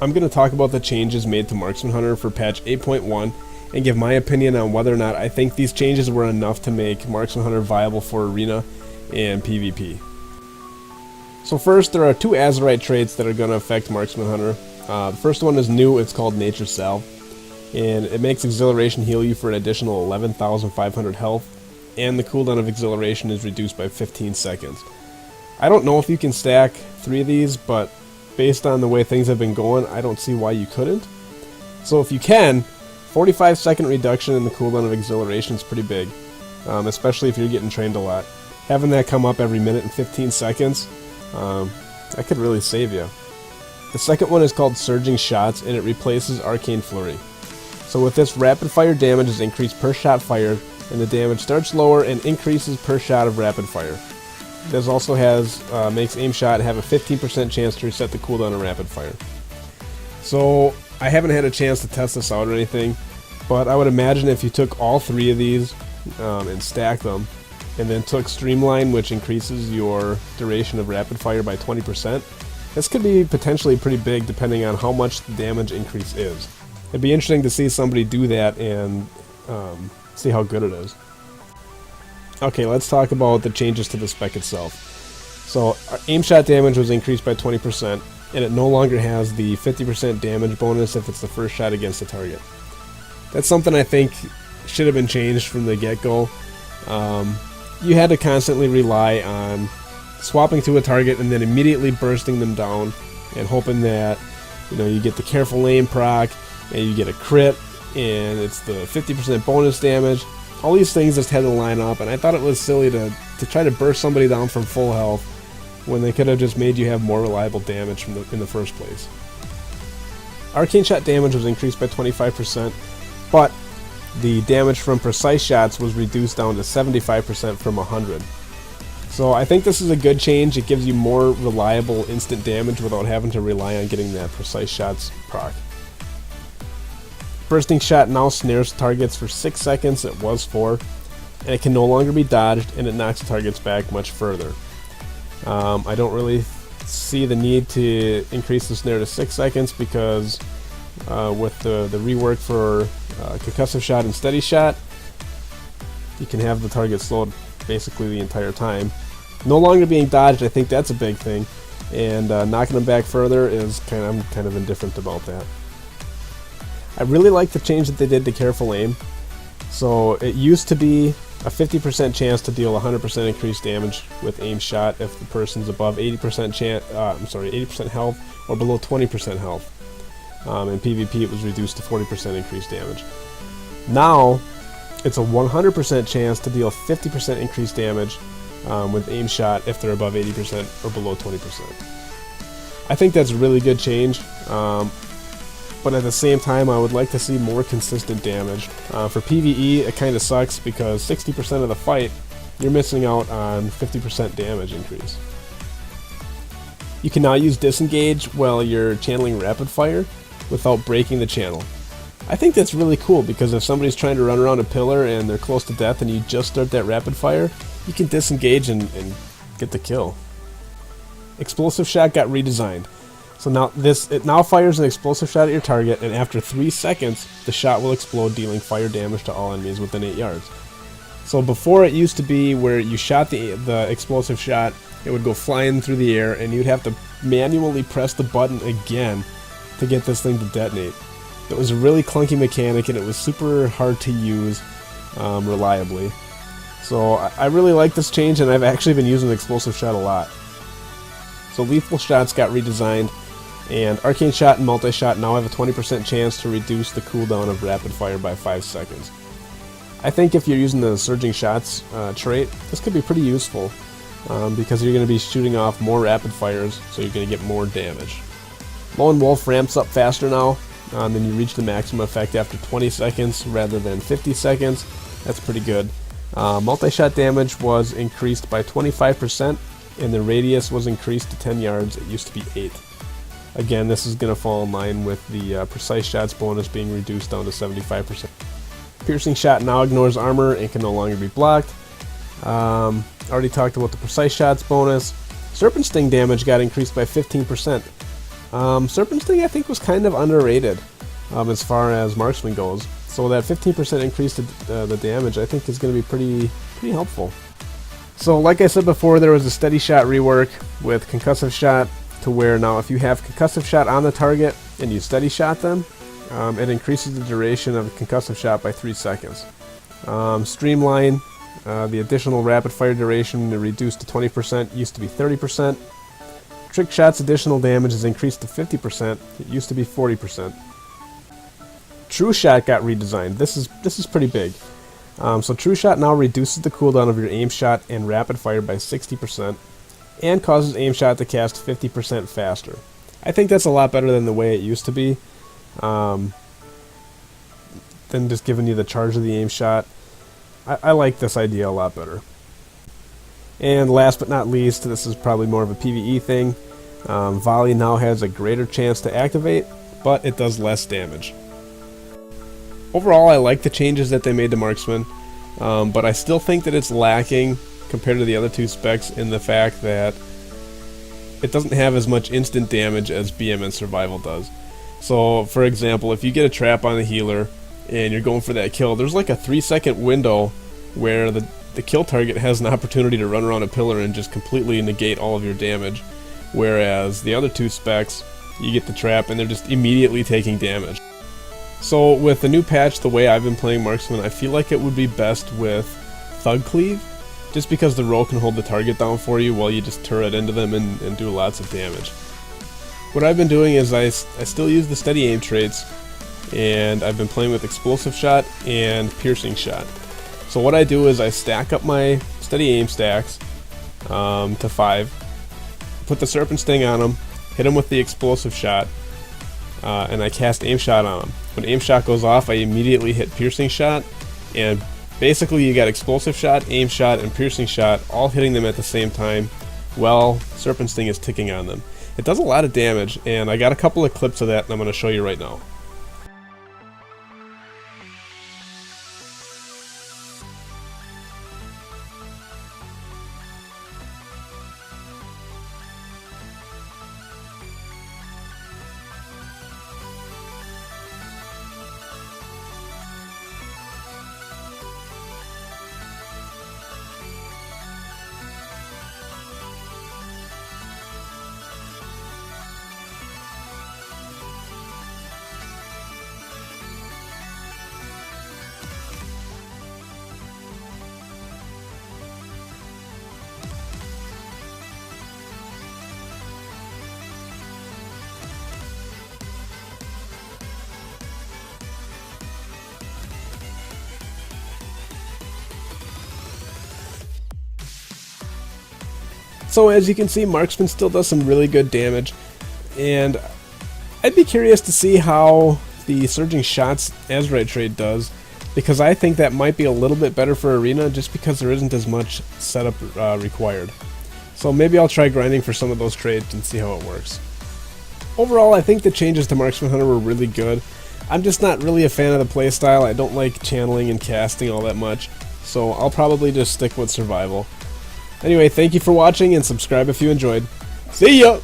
I'm going to talk about the changes made to Marksman Hunter for patch 8.1 and give my opinion on whether or not I think these changes were enough to make Marksman Hunter viable for Arena and PvP. So first, there are two Azerite traits that are going to affect Marksman Hunter. The first one is new, it's called Nature's Salve, and it makes Exhilaration heal you for an additional 11,500 health, and the cooldown of Exhilaration is reduced by 15 seconds. I don't know if you can stack 3 of these, but based on the way things have been going, I don't see why you couldn't. So if you can, 45-second reduction in the cooldown of Exhilaration is pretty big, especially if you're getting trained a lot. Having that come up every minute and 15 seconds, that could really save you. The second one is called Surging Shots, and it replaces Arcane Flurry. So with this, rapid fire damage is increased per shot fired, and the damage starts lower and increases per shot of rapid fire. This also makes aim shot have a 15% chance to reset the cooldown of rapid fire. So I haven't had a chance to test this out or anything, but I would imagine if you took all 3 of these and stacked them, and then took Streamline, which increases your duration of rapid fire by 20%, this could be potentially pretty big depending on how much the damage increase is. It'd be interesting to see somebody do that and see how good it is. Okay, let's talk about the changes to the spec itself. So, our aim shot damage was increased by 20%, and it no longer has the 50% damage bonus if it's the first shot against a target. That's something I think should have been changed from the get-go. You had to constantly rely on swapping to a target and then immediately bursting them down and hoping that you get the careful aim proc and you get a crit and it's the 50% bonus damage. All these things just had to line up, and I thought it was silly to try to burst somebody down from full health when they could have just made you have more reliable damage in the first place. Arcane shot damage was increased by 25%, but the damage from precise shots was reduced down to 75% from 100. So I think this is a good change. It gives you more reliable instant damage without having to rely on getting that precise shots proc. Bursting shot now snares targets for 6 seconds, it was 4, and it can no longer be dodged, and it knocks targets back much further. I don't really see the need to increase the snare to 6 seconds because with the rework for concussive shot and steady shot, you can have the target slowed basically the entire time. No longer being dodged, I think that's a big thing, and knocking them back further is I'm kind of indifferent about that. I really like the change that they did to careful aim. So it used to be a 50% chance to deal 100% increased damage with aim shot if the person's above 80% health or below 20% health. In PvP it was reduced to 40% increased damage. Now it's a 100% chance to deal 50% increased damage with aim shot if they're above 80% or below 20%. I think that's a really good change. But at the same time, I would like to see more consistent damage. For PvE, it kind of sucks because 60% of the fight, you're missing out on 50% damage increase. You can now use disengage while you're channeling rapid fire without breaking the channel. I think that's really cool because if somebody's trying to run around a pillar and they're close to death and you just start that rapid fire, you can disengage and get the kill. Explosive shot got redesigned. So now it now fires an explosive shot at your target, and after 3 seconds, the shot will explode, dealing fire damage to all enemies within 8 yards. So before it used to be where you shot the explosive shot, it would go flying through the air, and you'd have to manually press the button again to get this thing to detonate. It was a really clunky mechanic, and it was super hard to use reliably. So I really like this change, and I've actually been using the explosive shot a lot. So lethal shots got redesigned, and arcane shot and multi-shot now have a 20% chance to reduce the cooldown of rapid fire by 5 seconds. I think if you're using the surging shots trait, this could be pretty useful because you're going to be shooting off more rapid fires, so you're going to get more damage. Lone Wolf ramps up faster now, then you reach the maximum effect after 20 seconds rather than 50 seconds. That's pretty good. Multi-shot damage was increased by 25%, and the radius was increased to 10 yards. It used to be 8. Again, this is going to fall in line with the precise shots bonus being reduced down to 75%. Piercing shot now ignores armor and can no longer be blocked. Already talked about the precise shots bonus. Serpent sting damage got increased by 15%. Serpent Sting I think was kind of underrated as far as marksman goes. So that 15% increase to the damage I think is going to be pretty helpful. So like I said before, there was a steady shot rework with concussive shot to where now if you have concussive shot on the target and you steady shot them, it increases the duration of the concussive shot by 3 seconds. Streamline, the additional rapid fire duration reduced to 20%, used to be 30%. Trick shot's additional damage is increased to 50%, it used to be 40%. True shot got redesigned. This is pretty big. So True Shot now reduces the cooldown of your aim shot and rapid fire by 60% and causes aim shot to cast 50% faster. I think that's a lot better than the way it used to be, than just giving you the charge of the aim shot. I like this idea a lot better. And last but not least, this is probably more of a PvE thing, Volley now has a greater chance to activate, but it does less damage. Overall, I like the changes that they made to Marksman, but I still think that it's lacking compared to the other two specs in the fact that it doesn't have as much instant damage as BM and Survival does. So, for example, if you get a trap on the healer and you're going for that kill, there's like a 3-second window where the kill target has an opportunity to run around a pillar and just completely negate all of your damage, whereas the other two specs, you get the trap and they're just immediately taking damage. So with the new patch, the way I've been playing Marksman, I feel like it would be best with Thug Cleave, just because the roll can hold the target down for you while you just turret into them and do lots of damage. What I've been doing is I still use the steady aim traits, and I've been playing with Explosive Shot and Piercing Shot. So what I do is I stack up my steady aim stacks to 5, put the Serpent Sting on them, hit them with the Explosive Shot, and I cast Aim Shot on them. When Aim Shot goes off, I immediately hit Piercing Shot, and basically you got Explosive Shot, Aim Shot, and Piercing Shot all hitting them at the same time while Serpent Sting is ticking on them. It does a lot of damage, and I got a couple of clips of that and I'm going to show you right now. So as you can see, Marksman still does some really good damage, and I'd be curious to see how the Surging Shots Azerite trade does, because I think that might be a little bit better for Arena just because there isn't as much setup required. So maybe I'll try grinding for some of those trades and see how it works. Overall, I think the changes to Marksman Hunter were really good. I'm just not really a fan of the playstyle. I don't like channeling and casting all that much, so I'll probably just stick with Survival. Anyway, thank you for watching and subscribe if you enjoyed. See ya!